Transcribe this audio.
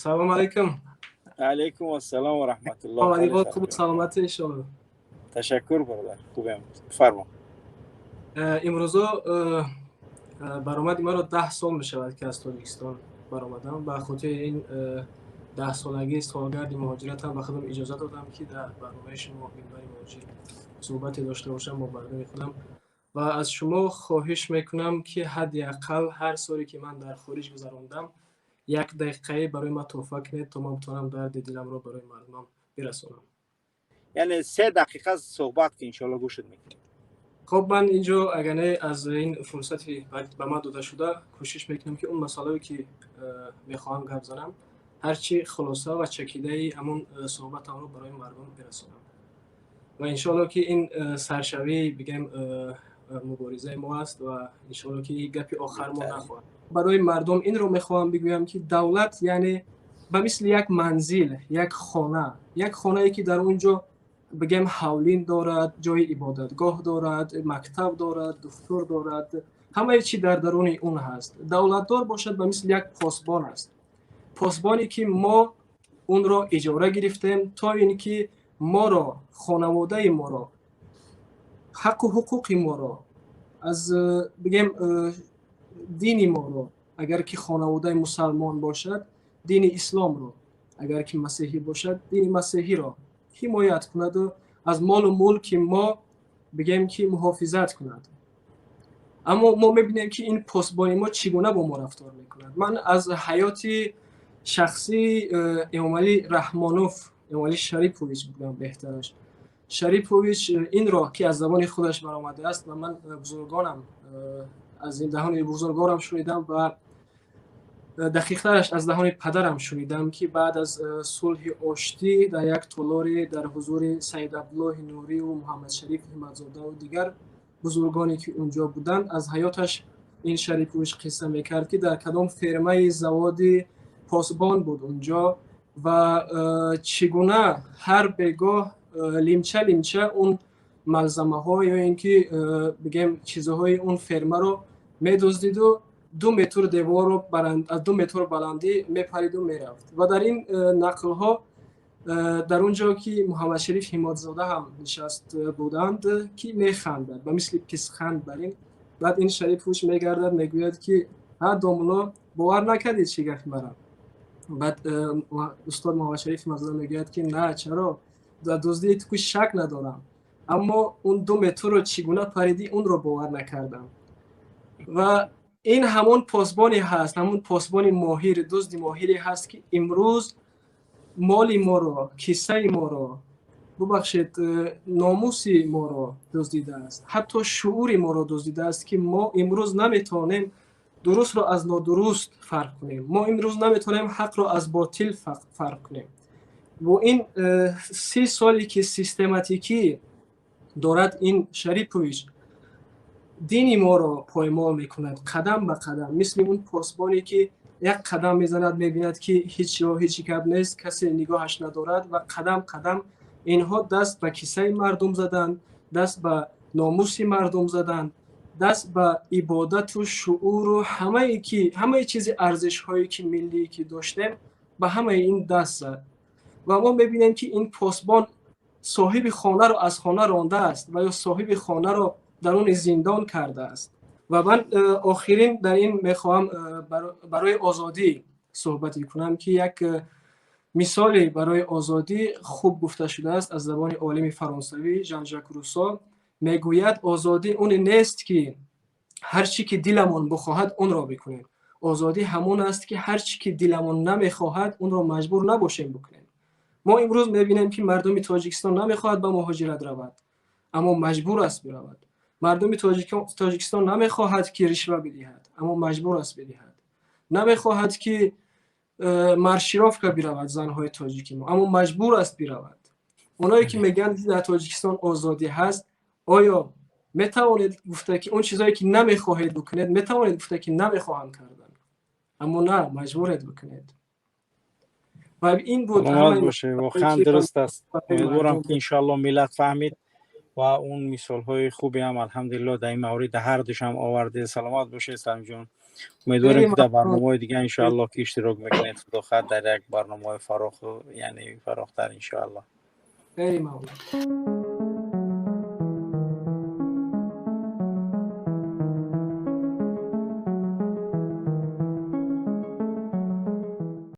سلام علیکم. علیکم السلام و رحمت الله. آمدی بود خوب سلامت انشالله. تشکر برادر. خوبم. فرما. امروز برآمد ما رو 10 سال میشود که از تاجیکستان برآمدم. به خاطر این 10 سالگی سالگرد مهاجرت هم به خودم اجازه دادم که در برنامه شما منبر مهاجر صحبت داشته باشم با مردم خودم و از شما خواهش میکنم که حداقل هر سالی که من در خارج گذراندم 1 دقیقه برای من تحفه کنید تا من بتونم درد دلم رو برای مردمم برسونم. یعنی 3 دقیقه صحبت که انشالله گوشت میکنید. خب من اینجا اگر از این فرصتی به من داده شده کوشش میکنم که اون مسائلی که میخوام گپ بزنم هرچی خلاصه و چکیده ای همون صحبتم رو برای مردم برسونم و انشالله که این سرشوی بگم مبارزه ما است و انشالله که گپ آخر ما نخواهد. برای مردم این رو میخوام بگویم که دولت یعنی به مثل یک منزل، یک خانه‌ای که در اونجا بگم حولین دارد، جای عبادتگاه دارد، مکتب دارد، دفتر دارد، همه چی در درون اون هست. دولتدار باشد به مثل یک پاسبان است. پاسبانی که ما اون را اجاره گرفتیم تا اینکه ما را، خانواده ما را، حق و حقوق ما را از بگم دین ما را، اگر که خانواده مسلمان باشد دین اسلام را، اگر که مسیحی باشد دین مسیحی را حمایت کند و از مال و ملک ما بگیم که محافظت کند. اما ما میبینیم که این پاسبانی ما چگونه با ما رفتار میکند. من از حیات شخصی امام علی رحمانوف، امام علی شریپوویچ بگم بهترش، شریپوویچ این را که از زبان خودش برآمده است و من بزرگانم از این دهان بزرگانم شنیدم و دقیق‌ترش از دهان پدرم شنیدم که بعد از صلح آشتی در یک تالاری در حضور سید عبدالله نوری و محمد شریف همت‌زاده و دیگر بزرگانی که اونجا بودند از حیاتش این شریپوویچ قصه میکرد که در کدام فرمه زواد پاسبان بود اونجا و چگونه هر بگاه لیمچه اون ملزمه ها یا اینکه بگم چیزهای اون فرمه رو میدزدید و 2 متر دیوار رو از 2 متر بلندی میپرید و میرفت و در این نقل ها در اونجا که محمد شریف همت‌زاده هم نشست بودند که میخندد و مثل پیسخند بر این. بعد این شریفوش میگردد میگوید که ها دوملا باور نکردید چی گفت مرا. بعد استاد محمد شریف همت‌زاده میگوید که نه چرا در دزدی تو شک ندارم اما اون 2 متر رو چگونه پریدی اون رو باور نکردم. و این همون پاسبانی هست، همون پاسبانی ماهر، دزد ماهری هست که امروز مال ما را، کیسه ما را، ببخشید ناموس ما را دزدیده است، حتی شعور ما را دزدیده است که ما امروز نمیتونیم درست را از نادرست فرق کنیم. ما امروز نمیتونیم حق را از باطل فرق کنیم. و این 30 سالی که سیستماتیکی دارد این شریپوویچ دین ما را پایمال میکند قدم به قدم، مثل اون پاسبانی که یک قدم میزند میبیند که هیچی کب نیست، کسی نگاهش ندارد و قدم اینها دست به کیسه مردم زدن، دست به ناموس مردم زدن، دست به عبادت و شعور و همه چیز ارزش هایی که ملی که داشتیم به همه این دست زد و ما میبینیم که این پاسبان صاحب خانه را از خانه رانده است و یا صاحب خانه را در اون زندان کرده است. و من آخرین در این میخواهم برای آزادی صحبت کنم که یک مثالی برای آزادی خوب گفته شده است از زبان عالم فرانسوی ژان ژاک روسو. میگوید آزادی اون نیست که هر چی که دلمون بخواهد اون را بکنیم. آزادی همون است که هر چی که دلمون نمیخواهد اون را مجبور نباشیم بکنیم. ما امروز میبینیم که مردم تاجیکستان نمیخواهد به مهاجرت رود اما مجبور است برود. مردم تاجیکستان نمیخواهد که رشوه بدهد اما مجبور است بدهد. نمیخواهد که مارشیروفکا برود زنهای تاجیکی ما اما مجبور است برود. اونایی که میگن در تاجیکستان آزادی هست، آیا میتوانید گفته که اون چیزایی که نمیخواهید بکنید میتوانید گفته که نمیخواهم کردن اما نه مجبورید بکنید. و این بود سلامت باشه. واقعا درست است. امیدوارم که انشالله ملت فهمید و اون مثال های خوبی هم الحمدلله در این مورد هر دوش هم آورده. سلامت باشه سلام جان. امیدوارم خیلی که در ممنون. برنامه دیگه ان شاء الله که اشتراک میکنید خدا خیر در یک برنامه فراخ، یعنی فراختر ان شاء الله. خیلی ممنون.